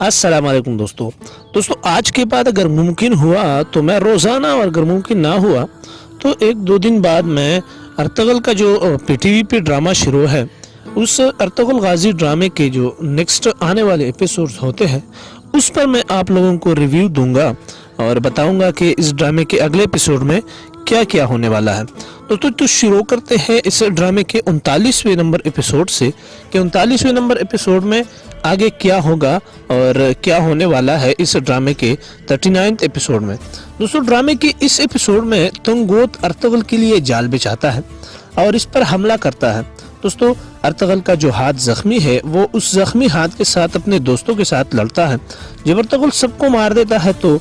अस्सलाम वालेकुम दोस्तों आज के बाद अगर मुमकिन हुआ तो मैं रोज़ाना, और अगर मुमकिन ना हुआ तो एक दो दिन बाद मैं अर्तगल का जो पीटीवी पे ड्रामा शुरू है, उस अर्तगल गाजी ड्रामे के जो नेक्स्ट आने वाले एपिसोड्स होते हैं उस पर मैं आप लोगों को रिव्यू दूंगा और बताऊंगा कि इस ड्रामे के अगले एपिसोड में क्या क्या होने वाला है। तो शुरू करते हैं इस ड्रामे के 39वें नंबर एपिसोड से कि 39वें नंबर एपिसोड में आगे क्या होगा और क्या होने वाला है इस ड्रामे के 39वें एपिसोड में। दोस्तों, ड्रामे के इस एपिसोड में तंगोत अर्तगल के लिए जाल बिछाता है और इस पर हमला करता है। दोस्तों, अर्तगल का जो हाथ जख्मी है वो उस जख्मी हाथ के साथ अपने दोस्तों के साथ लड़ता है। जब अर्तगल सबको मार देता है तो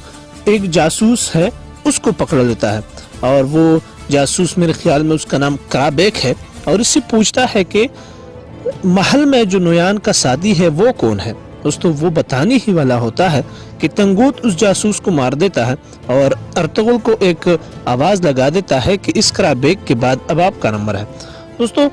एक जासूस है उसको पकड़ लेता है और वो जासूस, मेरे ख्याल में उसका नाम क्राबेक है, और इससे पूछता है कि महल में जो नोयान का शादी है वो कौन है। दोस्तों, वो बताने ही वाला होता है कि तंगूत उस जासूस को मार देता है और अर्तगल को एक आवाज लगा देता है कि इस क्राबेक के बाद अब आपका नंबर है। दोस्तों,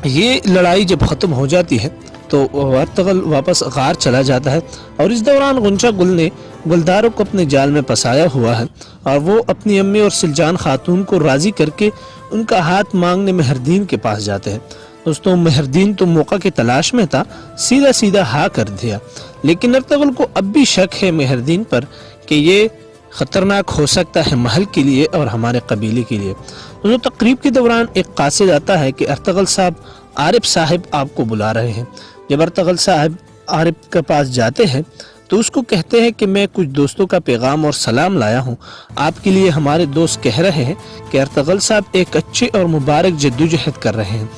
ये लड़ाई जब खत्म हो जाती है तो अर्तगल वापस गार चला जाता है और इस दौरान गुंचा गुल ने गुलदारों को अपने जाल में फंसाया हुआ है और वो अपनी अम्मी और सिलजान खातून को राजी करके उनका हाथ मांगने मेहरदीन के पास जाते हैं। दोस्तों, मेहरदीन तो मौका की तलाश में था, सीधा सीधा हाँ कर दिया, लेकिन अर्तगल को अब भी शक है मेहरदीन पर कि ये खतरनाक हो सकता है महल के लिए और हमारे कबीले के लिए। दोस्तों, तकरीब के दौरान एक कासिद आता है कि अर्तगल साहब, आरिफ साहब आपको बुला रहे हैं। जब अर्तगल साहब आरिफ के पास जाते हैं तो उसको कहते हैं कि मैं कुछ दोस्तों का पैगाम और सलाम लाया हूँ आपके लिए। हमारे दोस्त कह रहे हैं कि अर्तगल साहब एक अच्छे और मुबारक जद्दोजहद कर रहे हैं।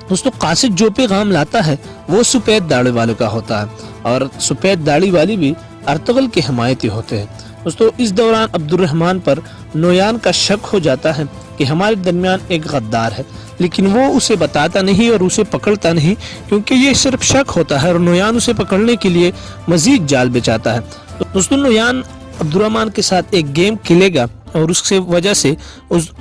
दोस्तों, कासिद जो पैगाम लाता है वो सफेद दाढ़ी वालों का होता है और सफेद दाढ़ी वाली भी अर्तगल के हिमायती होते हैं। दोस्तों, इस दौरान अब्दुर्रहमान पर नोयान का शक हो जाता है कि हमारे दरमियान एक गद्दार है, लेकिन वो उसे बताता नहीं और उसे पकड़ता नहीं क्योंकि ये सिर्फ शक होता है और नोयान उसे पकड़ने के लिए मजीद जाल बिछाता है। तो दोस्तों, नोयान अब्दुर्रहमान के साथ एक गेम खेलेगा और उससे वजह से उस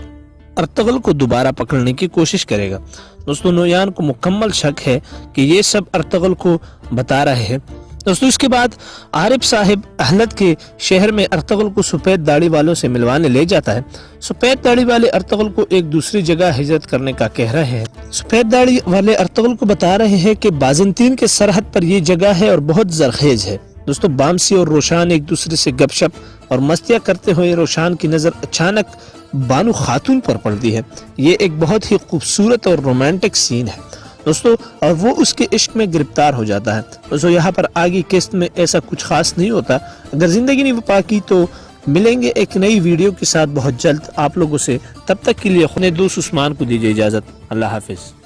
अर्तगल को दोबारा पकड़ने की कोशिश करेगा। दोस्तों, नोयान को मुकम्मल शक है कि ये सब अर्तगल को बता रहे हैं। दोस्तों, इसके बाद आरिफ साहिब अहलत के शहर में अर्तगल को सफेद दाढ़ी वालों से मिलवाने ले जाता है। सफेद दाढ़ी वाले अर्तगल को एक दूसरी जगह हिजरत करने का कह रहे हैं। सफेद दाढ़ी वाले अर्तगल को बता रहे हैं कि बाज़ंतीन के सरहद पर ये जगह है और बहुत जरखेज है। दोस्तों, बामसी और रोशान एक दूसरे से गपशप और मस्तियाँ करते हुए रोशान की नज़र अचानक बानू खातून पर पड़ती है। ये एक बहुत ही खूबसूरत और रोमांटिक सीन है दोस्तों, और वो उसके इश्क में गिरफ्तार हो जाता है। दोस्तों, यहाँ पर आगे किस्त में ऐसा कुछ खास नहीं होता। अगर जिंदगी नहीं वफा की तो मिलेंगे एक नई वीडियो के साथ बहुत जल्द आप लोगों से। तब तक के लिए अपने दोस्त उस्मान को दीजिए इजाज़त। अल्लाह हाफिज़।